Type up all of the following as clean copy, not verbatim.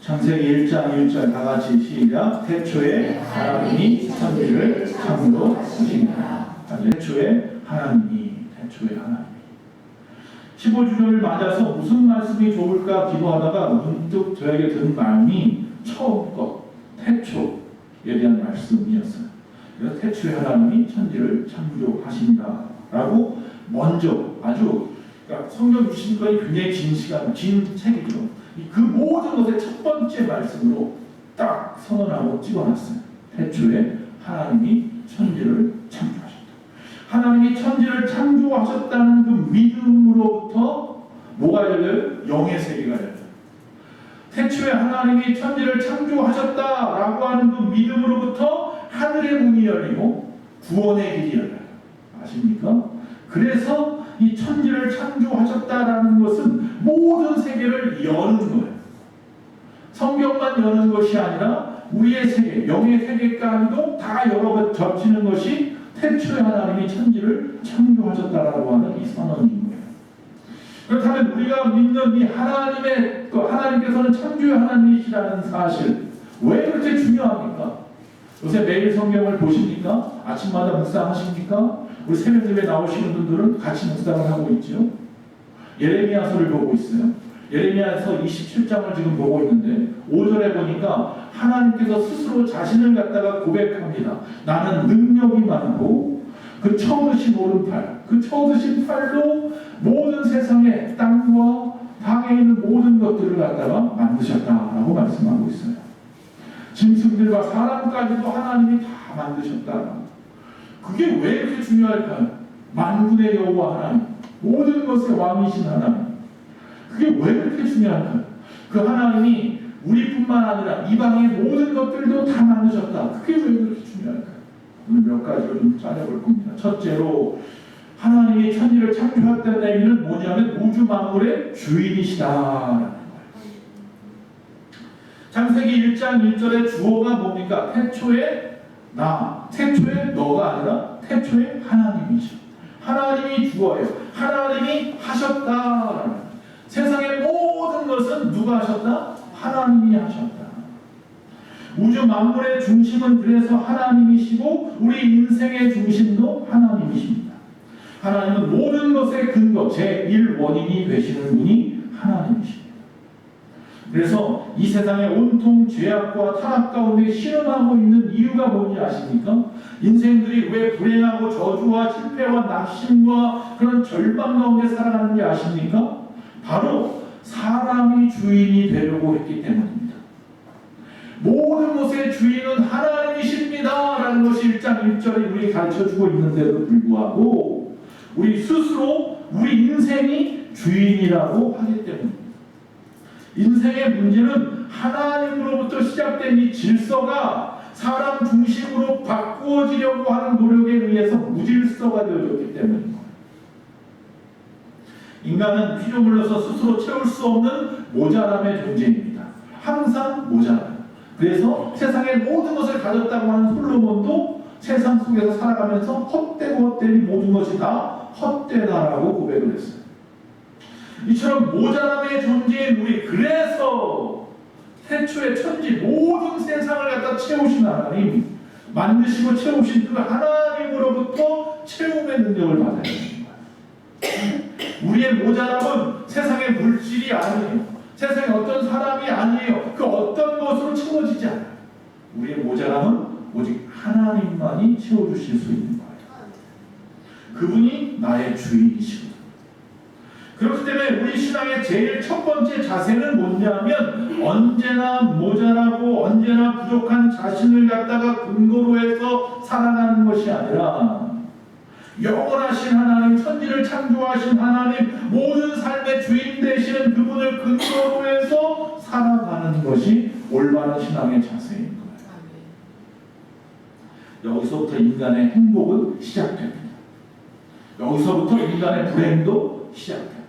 창세기 1장 1절 다 같이 시작. 태초에 하나님이 천지를 창조하시니라. 태초에 하나님이 15주년을 맞아서 무슨 말씀이 좋을까 기도하다가 문득 저에게 든 마음이 처음 것 태초에 대한 말씀이었어요. 그래서 태초에 하나님이 천지를 창조하신다 라고 먼저 아주 그러니까 성경 주신 거에 굉장히 긴 책이죠. 그 모든 것의 첫 번째 말씀으로 딱 선언하고 찍어놨어요. 태초에 하나님이 천지를 창조하셨다. 하나님이 천지를 창조하셨다는 그 믿음으로부터 뭐가 열려요? 영의 세계가 열려요. 태초에 하나님이 천지를 창조하셨다라고 하는 그 믿음으로부터 하늘의 문이 열리고 구원의 길이 열려요. 아십니까? 그래서 이 천지를 창조하셨다라는 것은 모든 세계를 여는 거예요. 성경만 여는 것이 아니라 우리의 세계, 영의 세계까지도 다 여러 번 겹치는 것이 태초에 하나님이 천지를 창조하셨다라고 하는 이 선언인 거예요. 그렇다면 우리가 믿는 이 하나님께서는 창조의 하나님이시라는 사실, 왜 그렇게 중요합니까? 요새 매일 성경을 보십니까? 아침마다 묵상하십니까? 우리 새벽 예배 나오시는 분들은 같이 묵상을 하고 있죠. 예레미야서를 보고 있어요. 예레미야서 27장을 지금 보고 있는데 5절에 보니까 하나님께서 스스로 자신을 갖다가 고백합니다. 나는 능력이 많고 그 쳐드신 오른팔, 그 쳐드신 팔로 모든 세상의 땅과 땅에 있는 모든 것들을 갖다가 만드셨다라고 말씀하고 있어요. 짐승들과 사람까지도 하나님이 다 만드셨다. 그게 왜 이렇게 중요할까요? 만군의 여호와 하나님, 모든 것의 왕이신 하나님. 그게 왜 그렇게 중요할까요? 그 하나님이 우리뿐만 아니라 이방의 모든 것들도 다 만드셨다. 그게 왜 그렇게 중요할까요? 오늘 몇 가지를 좀 짜려볼 겁니다. 첫째로 하나님이 천지를 창조했다는 의미는 뭐냐면 우주 만물의 주인이시다라는 거예요. 창세기 1장 1절의 주어가 뭡니까? 태초에 태초에 너가 아니라 태초에 하나님이죠. 하나님이 주어예요. 하나님이 하셨다. 세상의 모든 것은 누가 하셨다? 하나님이 하셨다. 우주 만물의 중심은 그래서 하나님이시고 우리 인생의 중심도 하나님이십니다. 하나님은 모든 것의 근거, 제1원인이 되시는 분이 하나님이십니다. 그래서 이 세상에 온통 죄악과 타락 가운데 실현하고 있는 이유가 뭔지 아십니까? 인생들이 왜 불행하고 저주와 실패와 낙심과 그런 절망 가운데 살아가는지 아십니까? 바로 사람이 주인이 되려고 했기 때문입니다. 모든 것의 주인은 하나님이십니다 라는 것이 1장 1절에 우리 가르쳐주고 있는데도 불구하고 우리 스스로 우리 인생이 주인이라고 하기 때문입니다. 인생의 문제는 하나님으로부터 시작된 이 질서가 사람 중심으로 바꾸어지려고 하는 노력에 의해서 무질서가 되어졌기 때문입니다. 인간은 피조물로서 스스로 채울 수 없는 모자람의 존재입니다. 항상 모자라요. 그래서 세상의 모든 것을 가졌다고 하는 솔로몬도 세상 속에서 살아가면서 헛되고 헛되니 모든 것이 다 헛되다라고 고백을 했어요. 이처럼 모자람의 존재인 우리, 그래서 태초에 천지 모든 세상을 갖다 채우신 하나님, 만드시고 채우신 그 하나님으로부터 채움의 능력을 받아야 됩니다. 우리의 모자람은 세상의 물질이 아니에요. 세상의 어떤 사람이 아니에요. 그 어떤 것으로 채워지지 않아요. 우리의 모자람은 오직 하나님만이 채워주실 수 있는 거예요. 그분이 나의 주인이시거든요. 그렇기 때문에 우리 신앙의 제일 첫 번째 자세는 뭐냐면 언제나 모자라고 언제나 부족한 자신을 갖다가 근거로 해서 살아가는 것이 아니라 영원하신 하나님, 천지를 창조하신 하나님, 모든 삶의 주인 되시는 그분을 근거로 해서 살아가는 것이 올바른 신앙의 자세인 거예요. 여기서부터 인간의 행복은 시작됩니다. 여기서부터 인간의 불행도 시작됩니다.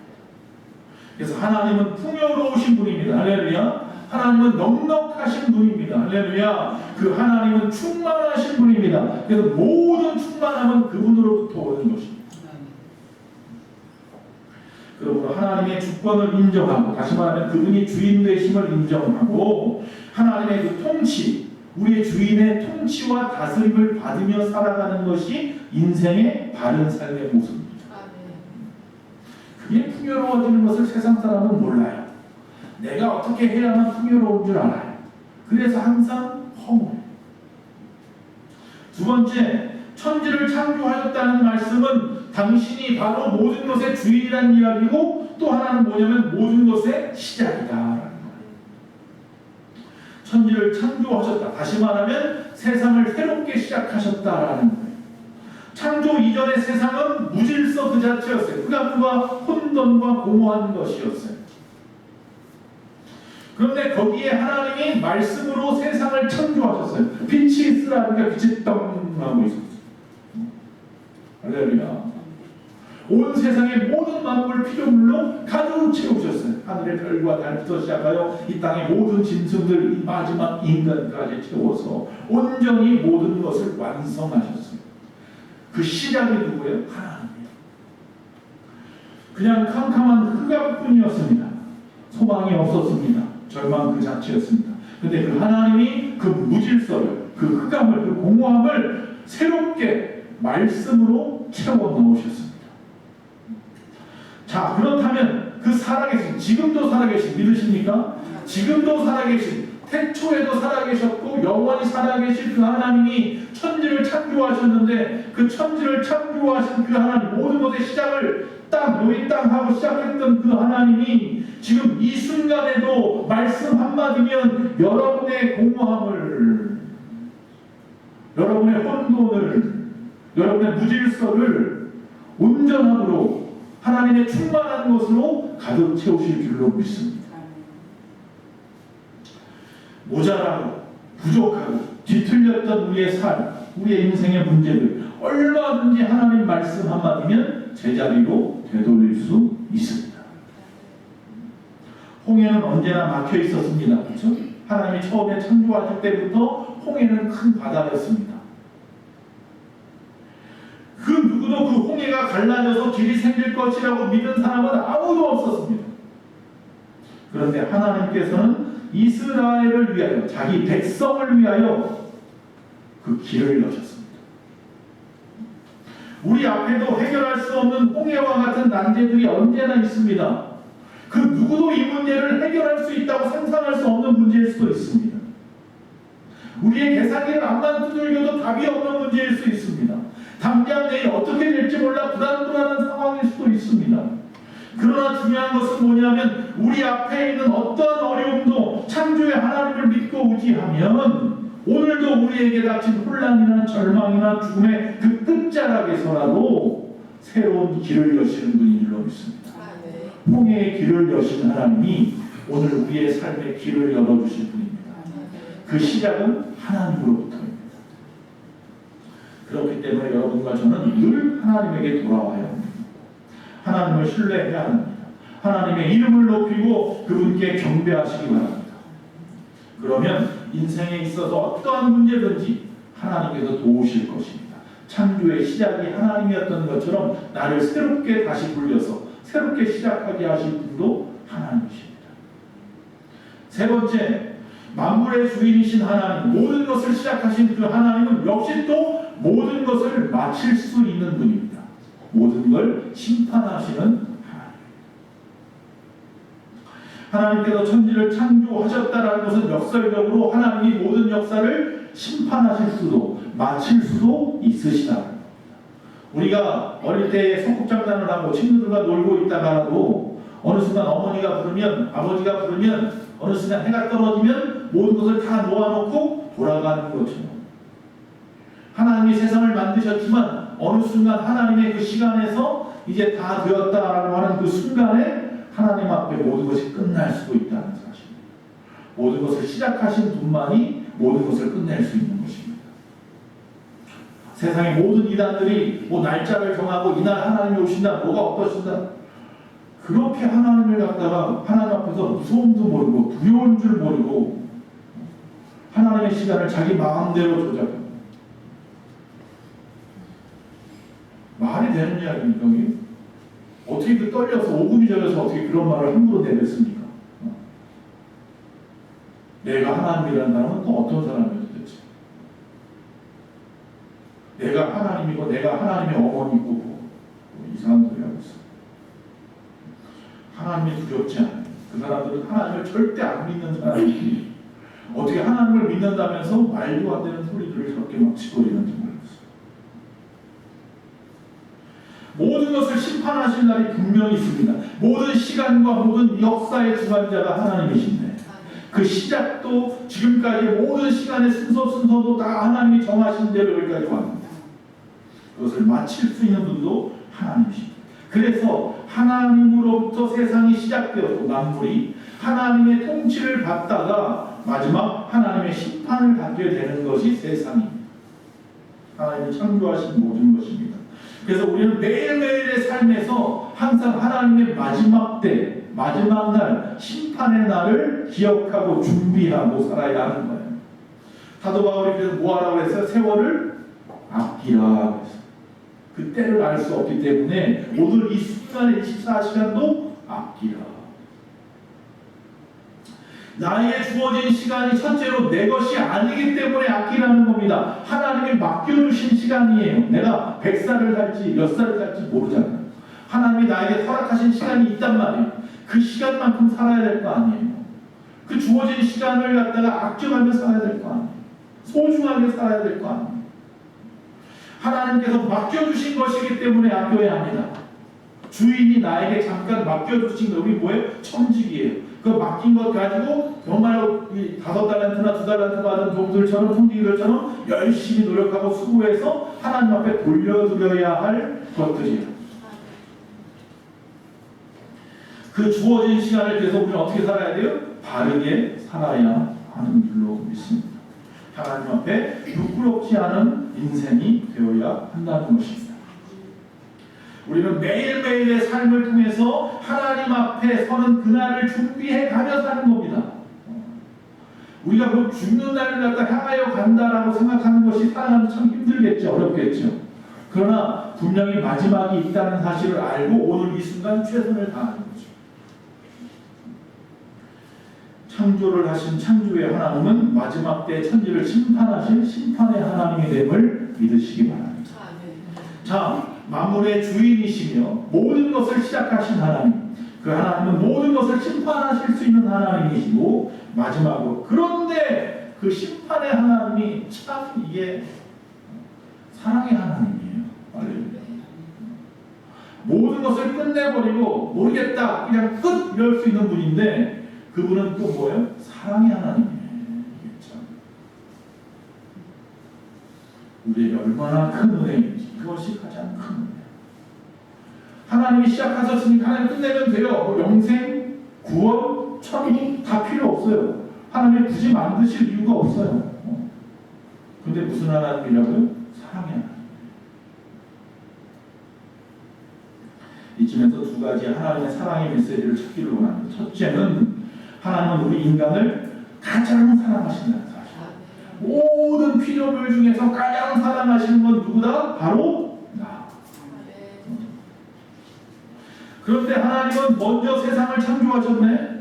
그래서 하나님은 풍요로우신 분입니다. 할렐루야. 하나님은 넉넉하신 분입니다. 할렐루야. 그 하나님은 충만하신 분입니다. 그래서 모든 충만함은 그분으로부터 오는 것입니다. 그러므로 하나님의 주권을 인정하고, 다시 말하면 그분이 주인 되심을 인정하고, 하나님의 그 통치, 우리의 주인의 통치와 다스림을 받으며 살아가는 것이 인생의 바른 삶의 모습입니다. 그게 풍요로워지는 것을 세상 사람은 몰라요. 내가 어떻게 해야만 풍요로운 줄 알아요. 그래서 항상 허무해요. 두 번째, 천지를 창조하셨다는 말씀은 당신이 바로 모든 것의 주인이라는 이야기고, 또 하나는 뭐냐면 모든 것의 시작이다라는 거예요. 천지를 창조하셨다. 다시 말하면 세상을 새롭게 시작하셨다라는 거예요. 창조 이전의 세상은 무질서 그 자체였어요. 흑암과 혼돈과 공허한 것이었어요. 그런데 거기에 하나님이 말씀으로 세상을 창조하셨어요. 빛이 있으라니까 빛이 덩 하고 있었어요. 할렐루야. 온 세상의 모든 만물 피조물로 가득 채우셨어요. 하늘의 별과 달부터 시작하여 이 땅의 모든 짐승들, 이 마지막 인간까지 채워서 온전히 모든 것을 완성하셨어요. 그 시작이 누구예요? 하나님이에요. 그냥 캄캄한 흑암뿐이었습니다. 소망이 없었습니다. 절망 그 자체였습니다. 근데 그 하나님이 그 무질서를, 그 흑암을, 그 공허함을 새롭게 말씀으로 채워 넣으셨습니다. 자, 그렇다면 그 살아계신, 지금도 살아계신, 믿으십니까? 지금도 살아계신, 태초에도 살아계셨고 영원히 살아계신 그 하나님이 천지를 창조하셨는데, 그 천지를 창조하신 그 하나님, 모든 것의 시작을 여기 땅 하고 시작했던 그 하나님이 지금 이 순간에도 말씀 한마디면 여러분의 공허함을, 여러분의 혼돈을, 여러분의 무질서를 온전함으로 하나님의 충만한 것으로 가득 채우실 줄로 믿습니다. 모자라고 부족하고 뒤틀렸던 우리의 삶, 우리의 인생의 문제들 얼마든지 하나님 말씀 한마디면 제자리로 되돌릴 수 있습니다. 홍해는 언제나 막혀 있었습니다. 그렇죠? 하나님이 처음에 창조하실 때부터 홍해는 큰 바다였습니다. 그 누구도 그 홍해가 갈라져서 길이 생길 것이라고 믿은 사람은 아무도 없었습니다. 그런데 하나님께서는 이스라엘을 위하여, 자기 백성을 위하여 그 길을 여셨습니다. 우리 앞에도 해결할 수 없는 홍해와 같은 난제들이 언제나 있습니다. 그 누구도 이 문제를 해결할 수 있다고 상상할 수 없는 문제일 수도 있습니다. 우리의 계산기를 앞만 두들겨도 답이 없는 문제일 수 있습니다. 당장 내일 어떻게 될지 몰라 불안한 상황일 수도 있습니다. 그러나 중요한 것은 뭐냐면 우리 앞에 있는 어떠한 어려움도 창조의 하나님을 믿고 의지하면 오늘도 우리에게 닥친 혼란이나 절망이나 죽음의 그 끝자락에서라도 새로운 길을 여시는 분인 줄로 믿습니다. 홍해의 길을 여신 하나님이 오늘 우리의 삶의 길을 열어주실 분입니다. 그 시작은 하나님으로부터입니다. 그렇기 때문에 여러분과 저는 늘 하나님에게 돌아와야 합니다. 하나님을 신뢰해야 합니다. 하나님의 이름을 높이고 그분께 경배하시기 바랍니다. 그러면 인생에 있어서 어떠한 문제든지 하나님께서 도우실 것입니다. 창조의 시작이 하나님이었던 것처럼 나를 새롭게 다시 불려서 새롭게 시작하게 하실 분도 하나님이십니다. 세 번째, 만물의 주인이신 하나님, 모든 것을 시작하신 그 하나님은 역시 또 모든 것을 마칠 수 있는 분입니다. 모든 걸 심판하시는 하나님. 하나님께서 천지를 창조하셨다라는 것은 역설적으로 하나님이 모든 역사를 심판하실 수도 마칠 수도 있으시다는 겁니다. 우리가 어릴 때 소꿉장난을 하고 친구들과 놀고 있다가도 어느 순간 어머니가 부르면, 아버지가 부르면 어느 순간 해가 떨어지면 모든 것을 다 놓아놓고 돌아가는 것처럼 하나님이 세상을 만드셨지만 어느 순간 하나님의 그 시간에서 이제 다 되었다라고 하는 그 순간에 하나님 앞에 모든 것이 끝날 수도 있다는 사실입니다. 모든 것을 시작하신 분만이 모든 것을 끝낼 수 있는 것입니다. 세상의 모든 이단들이 뭐 날짜를 정하고 이날 하나님이 오신다, 뭐가 어떠신다, 그렇게 하나님을 갖다가 하나님 앞에서 무서움도 모르고 두려운 줄 모르고 하나님의 시간을 자기 마음대로 조작합니다. 말이 되는 이야기입니까? 어떻게 그 떨려서 오금이 저려서 어떻게 그런 말을 함부로 내뱉습니까? 내가 하나님이라는 사람은 또 어떤 사람이에요 도대체? 내가 하나님이고 내가 하나님의 어머니고 뭐 이상한 소리 하고 있어. 하나님이 두렵지 않아요. 그 사람들은 하나님을 절대 안 믿는 사람들이 어떻게 하나님을 믿는다면서 말도 안 되는 소리들을 저렇게 막 짓거리는지 모르겠어요. 모든 것을 심판하실 날이 분명히 있습니다. 모든 시간과 모든 역사의 주관자가 하나님이신데 그 시작도 지금까지 모든 시간의 순서도 다 하나님이 정하신 대로 여기까지 왔습니다. 그것을 마칠 수 있는 분도 하나님이십니다. 그래서 하나님으로부터 세상이 시작되었고 만물이 하나님의 통치를 받다가 마지막 하나님의 심판을 받게 되는 것이 세상입니다. 하나님이 창조하신 모든 것입니다. 그래서 우리는 매일매일의 삶에서 항상 하나님의 마지막 때, 마지막 날, 심판의 날을 기억하고 준비하고 살아야 하는 거예요. 사도 바울이 그래서 뭐하라고 했어요? 세월을 아끼라 했어요. 그 때를 알 수 없기 때문에 오늘 이 순간의 24시간도 아끼라. 나에게 주어진 시간이 첫째로 내 것이 아니기 때문에 아끼라는 겁니다. 하나님이 맡겨주신 시간이에요. 내가 100살을 살지 몇 살을 살지 모르잖아요. 하나님이 나에게 허락하신 시간이 있단 말이에요. 그 시간만큼 살아야 될 거 아니에요. 그 주어진 시간을 갖다가 아껴가며 살아야 될 거 아니에요. 소중하게 살아야 될 거 아니에요. 하나님께서 맡겨주신 것이기 때문에 아껴야 합니다. 주인이 나에게 잠깐 맡겨주신 거, 우리 뭐예요? 청직이에요. 그 맡긴 것 가지고 정말 이 5달란트나 2달란트 받은 종들처럼 청지기들처럼 열심히 노력하고 수고해서 하나님 앞에 돌려드려야 할 것들이에요. 그 주어진 시간을 계속 우리는 어떻게 살아야 돼요? 바르게 살아야 하는 줄로 믿습니다. 하나님 앞에 부끄럽지 않은 인생이 되어야 한다는 것입니다. 우리는 매일매일의 삶을 통해서 하나님 앞에 서는 그날을 준비해 가며 사는 겁니다. 우리가 뭐 죽는 날을 갖다 향하여 간다라고 생각하는 것이 살아가면 참 힘들겠죠. 어렵겠죠. 그러나 분명히 마지막이 있다는 사실을 알고 오늘 이 순간 최선을 다하는 거죠. 창조를 하신 창조의 하나님은 마지막 때 천지를 심판하실 심판의 하나님이 됨을 믿으시기 바랍니다. 자, 만물의 주인이시며 모든 것을 시작하신 하나님, 그 하나님은 모든 것을 심판하실 수 있는 하나님이시고 마지막으로 그런데 그 심판의 하나님이 참 이게 사랑의 하나님이에요. 알렐루야. 모든 것을 끝내버리고 모르겠다 그냥 끝 이럴 수 있는 분인데 그분은 또 뭐예요? 사랑의 하나님이에요. 참 우리에게 얼마나 큰 은혜인지 그것이 가장 큰 은혜. 하나님이 시작하셨으니까 하나님 끝내면 돼요. 영생, 구원, 천국 다 필요 없어요. 하나님이 굳이 만드실 이유가 없어요. 근데 무슨 하나님이라고요? 사랑의 하나님. 이쯤에서 두 가지 하나님의 사랑의 메시지를 찾기를 원합니다. 첫째는 하나님은 우리 인간을 가장 사랑하신다는 사실. 모든 피조물 중에서 가장 사랑하시는 건 누구다? 바로 나. 그런데 하나님은 먼저 세상을 창조하셨네.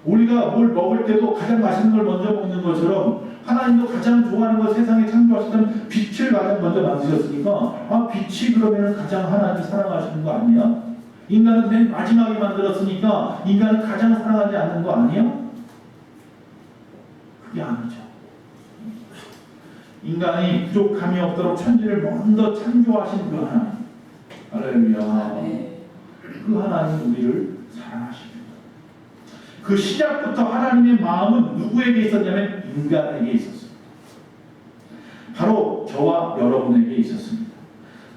우리가 뭘 먹을 때도 가장 맛있는 걸 먼저 먹는 것처럼 하나님도 가장 좋아하는 걸 세상에 창조하시던 빛을 가장 먼저 만드셨으니까 아 빛이 그러면 가장 하나님 사랑하시는 거 아니야? 인간은 맨 마지막에 만들었으니까 인간은 가장 사랑하지 않는 거 아니야? 그게 아니죠. 인간이 부족함이 없도록 천지를 먼저 창조하신 그 하나님. 할렐루야. 그 하나님 우리를 사랑하십니다. 그 시작부터 하나님의 마음은 누구에게 있었냐면 인간에게 있었습니다. 바로 저와 여러분에게 있었습니다.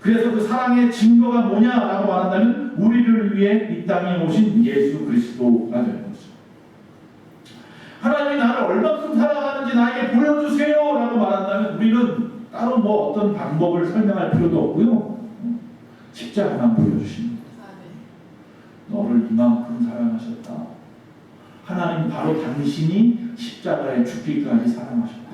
그래서 그 사랑의 증거가 뭐냐라고 말한다면 우리를 위해 이 땅에 오신 예수 그리스도가 되는 거죠. 하나님이 나를 얼마큼 사랑하는지 나에게 보여주세요 라고 말한다면 우리는 따로 뭐 어떤 방법을 설명할 필요도 없고요. 십자가만 보여주십니다. 너를 이만큼 사랑하셨다. 하나님 바로 당신이 십자가에 죽기까지 사랑하셨다.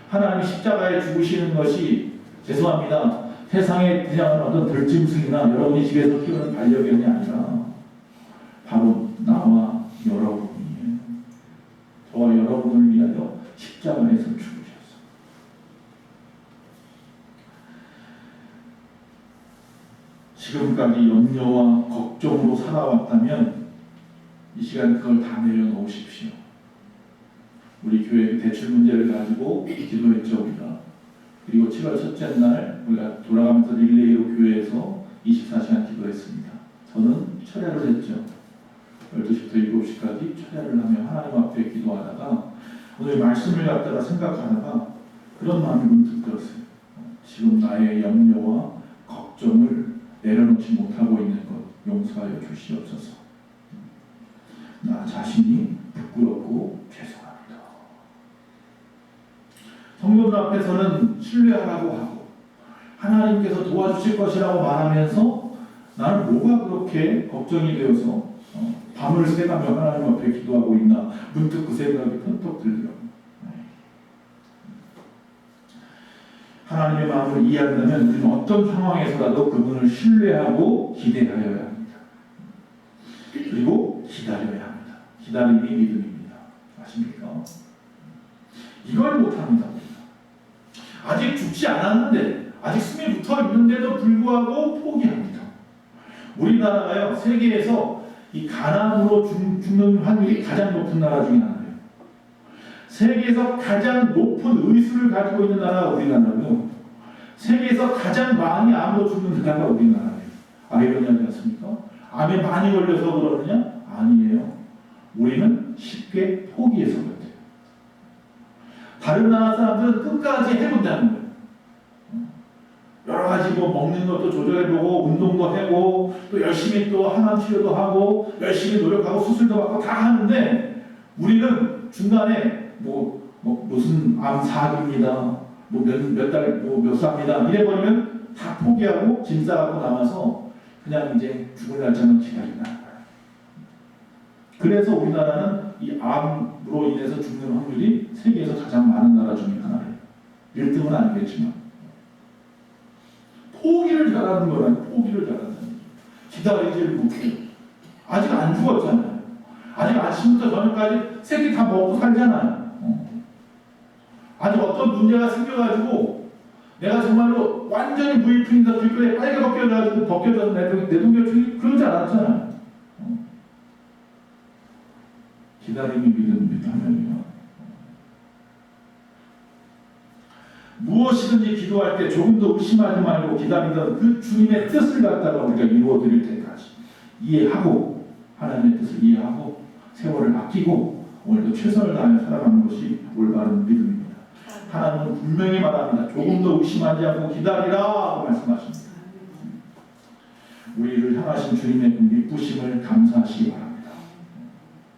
하나님이 십자가에 죽으시는 것이 죄송합니다. 세상에 그냥 어떤 들짐승이나 여러분이 집에서 키우는 반려견이 아니라 바로 나와 여러분이에요. 저와 여러분을 위하여 십자가에서 죽으셨어. 지금까지 염려와 걱정으로 살아왔다면 이 시간 그걸 다 내려놓으십시오. 우리 교회 대출 문제를 가지고 기도했죠, 우리가. 그리고 7월 첫째 날 우리가 돌아가면서 릴레이로 교회에서 24시간 기도했습니다. 저는 철야를 했죠. 12시부터 7시까지 철야를 하며 하나님 앞에 기도하다가 오늘 말씀을 갖다가 생각하다가 그런 마음이 문득 들었어요. 지금 나의 염려와 걱정을 내려놓지 못하고 있는 것 용서하여 주시옵소서. 나 자신이 부끄럽고 죄송합니다. 성도들 앞에서는 신뢰하라고 하고 하나님께서 도와주실 것이라고 말하면서 나는 뭐가 그렇게 걱정이 되어서 밤을 새가며 하나님 앞에 기도하고 있나 문득 그 생각이 턴떡 들더라고요. 하나님의 마음을 이해한다면 우리는 어떤 상황에서라도 그분을 신뢰하고 기대하여야 합니다. 그리고 기다려야 합니다. 기다림이 믿음입니다. 아십니까? 이걸 못합니다. 아직 죽지 않았는데 아직 숨이 붙어있는데도 불구하고 포기합니다. 우리나라가요 세계에서 이 가난으로 죽는 확률이 가장 높은 나라 중에 하나예요. 세계에서 가장 높은 의수를 가지고 있는 나라가 우리나라고요. 세계에서 가장 많이 암으로 죽는 나라가 우리나라예요. 아이러니하지 않습니까? 암에 많이 걸려서 그러느냐? 아니에요. 우리는 쉽게 포기해서 그래요. 다른 나라 사람들은 끝까지 해본다는 거예요. 여러 가지 뭐 먹는 것도 조절해보고 운동도 하고 또 열심히 또 항암 치료도 하고 열심히 노력하고 수술도 받고 다 하는데 우리는 중간에 무슨 암 4기입니다. 몇 달 몇 살입니다. 이래버리면 다 포기하고 짐 싸갖고 남아서 그냥 이제 죽을 날짜만 기다린다는 거예요. 그래서 우리나라는 이 암으로 인해서 죽는 확률이 세계에서 가장 많은 나라 중에 하나예요. 1등은 아니겠지만 포기를 잘하는 거라니. 포기를 잘하는 기다리지를 못해요. 아직 안 죽었잖아요. 아직 아침부터 저녁까지 새끼 다 먹고 살잖아요. 아직 어떤 문제가 생겨가지고 내가 정말로 완전히 무일푼이다 길거리에 빨개 벗겨져서 내동겨 그러지 않았잖아요. 기다림이 믿음입니다. 하면요. 무엇이든지 기도할 때 조금 더 의심하지 말고 기다리던 그 주님의 뜻을 갖다가 우리가 이루어드릴 때까지 이해하고 하나님의 뜻을 이해하고 세월을 아끼고 오늘도 최선을 다하여 살아가는 것이 올바른 믿음입니다. 하나님은 분명히 말합니다. 조금 더 의심하지 않고 기다리라 말씀하십니다. 우리를 향하신 주님의 그 미쁘심을 감사하시기 바랍니다.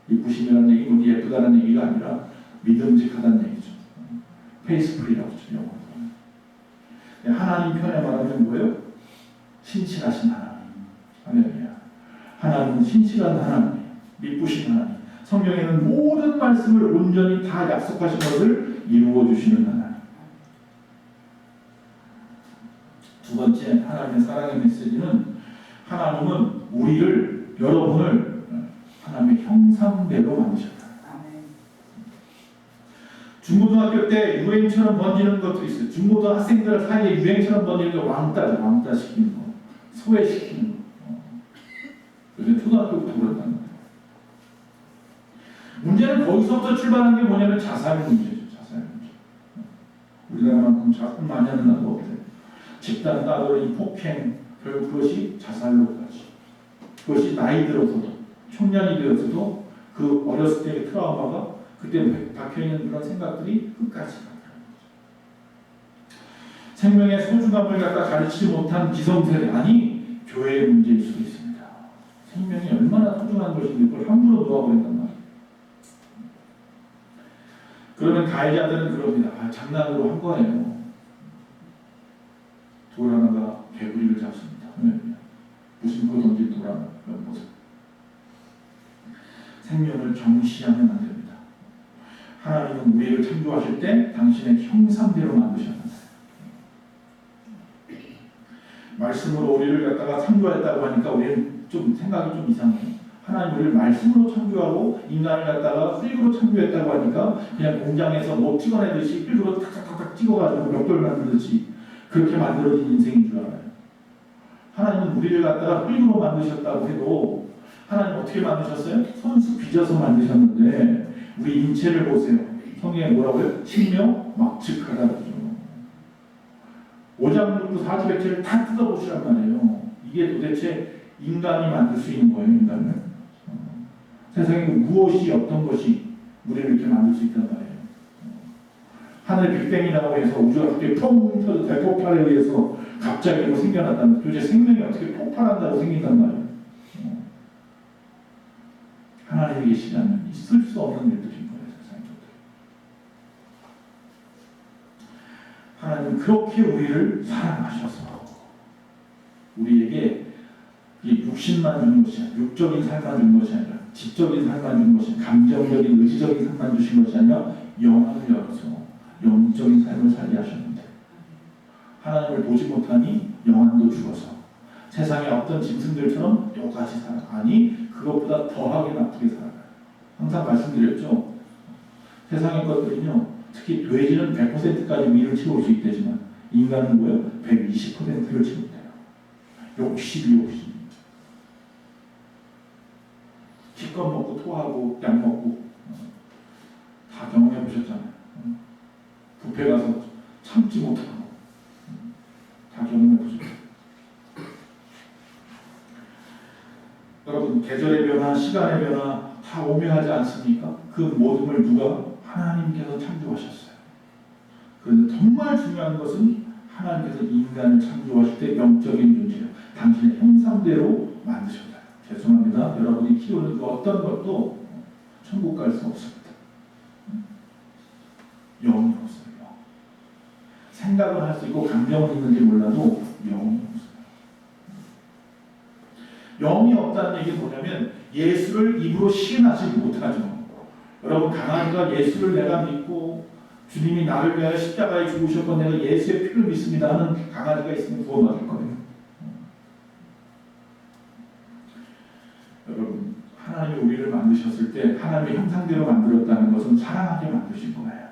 미쁘심이라는 얘기는 우리 예쁘다는 얘기가 아니라 믿음직하다는 얘기죠. 페이스풀이라고 하죠. 영어로. 하나님 편에 말하면 뭐예요? 신실하신 하나님. 할렐루야. 하나님은 신실한 하나님, 미쁘신 하나님. 성경에는 모든 말씀을 온전히 다 약속하신 것을 이루어 주시는 하나님. 두 번째 하나님의 사랑의 메시지는 하나님은 우리를 여러분을 하나님의 형상대로 만드셨다. 중고등학교 때 유행처럼 번지는 것도 있어요. 중고등 학생들 사이에 유행처럼 번지는 게 왕따 시키는 거, 소외시키는 거. 요새 초등학교부터 그렇다는 거예요. 문제는 거기서부터 출발한 게 뭐냐면 자살 문제죠. 자살 문제. 우리나라만큼 자살 많이 하는 나라가 없대요. 집단 따돌이 폭행, 결국 그것이 자살로까지. 그것이 나이 들어서도, 청년이 되어서도 그 어렸을 때의 트라우마가 그때 박혀있는 그런 생각들이 끝까지 가더라는 거죠. 생명의 소중함을 갖다 가르치지 못한 기성세대, 아니 교회의 문제일 수도 있습니다. 생명이 얼마나 소중한 것인지 그걸 함부로 놓아버린단 말이에요. 그러면 가해자들은 그럽니다. 장난으로 한 거예요. 돌 하나가 개구리를 잡습니다. 무슨 거던지 돌 하나 그런 모습. 생명을 정시하면 안 됩니다. 하나님은 우리를 창조하실 때 당신의 형상대로 만드셨는데 말씀으로 우리를 갖다가 창조했다고 하니까 우리는 좀 생각이 좀 이상해요. 하나님 우리를 말씀으로 창조하고 인간을 갖다가 흙으로 창조했다고 하니까 그냥 공장에서 뭐 찍어내듯이 흙으로 탁탁탁탁 찍어가지고 벽돌 만들듯이 그렇게 만들어진 인생인 줄 알아요. 하나님은 우리를 갖다가 흙으로 만드셨다고 해도 하나님 어떻게 만드셨어요? 손수 빚어서 만드셨는데 우리 인체를 보세요. 성경에 뭐라고요? 신묘막측하다 그러죠. 오장육부 사지백체를 다 뜯어보시란 말이에요. 이게 도대체 인간이 만들 수 있는 거예요, 인간을. 세상에 무엇이 어떤 것이 우리를 이렇게 만들 수 있단 말이에요. 하늘 빅뱅이라고 해서 우주가 갑자기 펑 터져 대폭발에 의해서 갑자기 뭐 생겨났다는, 도대체 생명이 어떻게 폭발한다고 생긴단 말이에요. 하나님이 계시지 않으면 있을 수 없는 일들인 거예요, 세상에. 하나님은 그렇게 우리를 사랑하셔서 우리에게 이 육신만 준 것이 아니라, 육적인 삶만 준 것이 아니라, 지적인 삶만 준 것이 아니라, 감정적인 의지적인 삶만 주신 것이 아니라 영혼을 열어서 영적인 삶을 살게 하셨는데, 하나님을 보지 못하니 영혼도 죽어서 세상의 어떤 짐승들처럼 똑같이 살아. 아니 그것보다 더하게 나쁘게 살아가요. 항상 말씀드렸죠. 세상의 것들은요, 특히 돼지는 100%까지 위를 채울 수 있다지만 인간은 뭐예요? 120%를 채운대요. 욕심. 기껏 먹고 토하고 약 먹고 다 경험해 보셨잖아요. 뷔페 가서 참지 못하고 다 경험해 보셨죠. 여러분, 계절의 변화, 시간의 변화 다 오묘하지 않습니까? 그 모든 걸 누가? 하나님께서 창조하셨어요. 그런데 정말 중요한 것은 하나님께서 인간을 창조하실 때 영적인 존재예요. 당신의 형상대로 만드셨다. 죄송합니다. 여러분이 키우는 그 어떤 것도 천국 갈 수 없습니다. 영이 없어요. 영. 생각을 할 수 있고 감정은 있는지 몰라도 영이 없어요. 영이 없다는 얘기는 뭐냐면 예수를 입으로 시인하지 못하죠. 여러분, 강아지가 예수를 내가 믿고 주님이 나를 위하여 십자가에 죽으셨고 내가 예수의 피를 믿습니다 하는 강아지가 있으면 구원받을 거예요. 여러분, 하나님이 우리를 만드셨을 때 하나님의 형상대로 만들었다는 것은 사랑하게 만드신 거예요.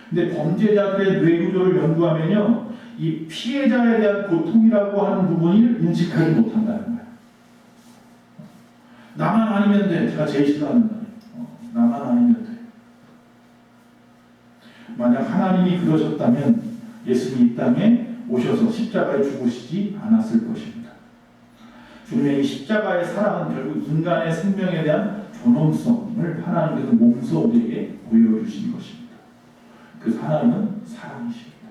근데 범죄자들의 뇌구조를 연구하면요, 이 피해자에 대한 고통이라고 하는 부분을 인식하지 못한다는 거예요. 나만 아니면 돼. 제가 제일 싫어하는 거예요. 나만 아니면 돼. 만약 하나님이 그러셨다면 예수님이 이 땅에 오셔서 십자가에 죽으시지 않았을 것입니다. 주님의 이 십자가의 사랑은 결국 인간의 생명에 대한 존엄성을 하나님께서 몸소 우리에게 보여주신 것입니다. 그 하나님은 사랑이십니다.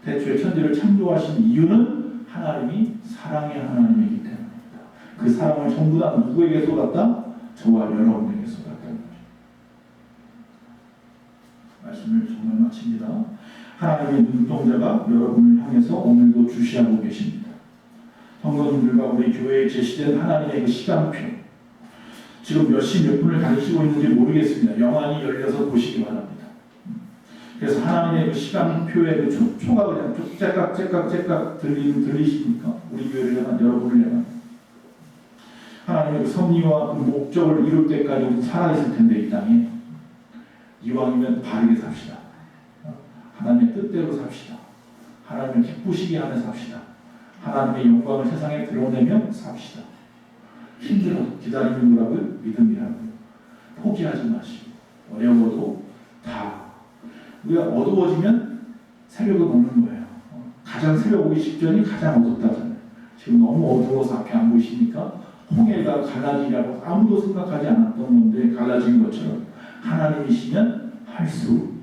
태초에 천지를 창조하신 이유는 하나님이 사랑의 하나님이기 때문입니다. 그 사랑을 전부 다 누구에게 쏟았다? 저와 여러분에게 쏟았다는 것입니다. 말씀을 정말 마칩니다. 하나님의 눈동자가 여러분을 향해서 오늘도 주시하고 계십니다. 성도님들과 우리 교회에 제시된 하나님의 그 시간표, 지금 몇 시 몇 분을 가리키고 있는지 모르겠습니다. 영안이 열려서 보시기 바랍니다. 그래서 하나님의 그 시간표의 그 초가 그냥 쭉 째깍 들리십니까? 우리 교회를 향한, 여러분을 향한 하나님의 그 섭리와 그 목적을 이룰 때까지 우리는 살아있을 텐데, 이 땅에 이왕이면 바르게 삽시다. 하나님의 뜻대로 삽시다. 하나님을 기쁘시게 하며 삽시다. 하나님의 영광을 세상에 드러내며 삽시다. 힘들어 기다리는 거라고요? 믿음이라고요. 포기하지 마시고, 어려워도 다. 우리가 어두워지면 새벽을 보는 거예요. 가장 새벽 오기 직전이 가장 어둡다잖아요. 지금 너무 어두워서 앞에 안 보이시니까 홍해가 갈라지라고 아무도 생각하지 않았던 건데 갈라진 것처럼 하나님이시면 할 수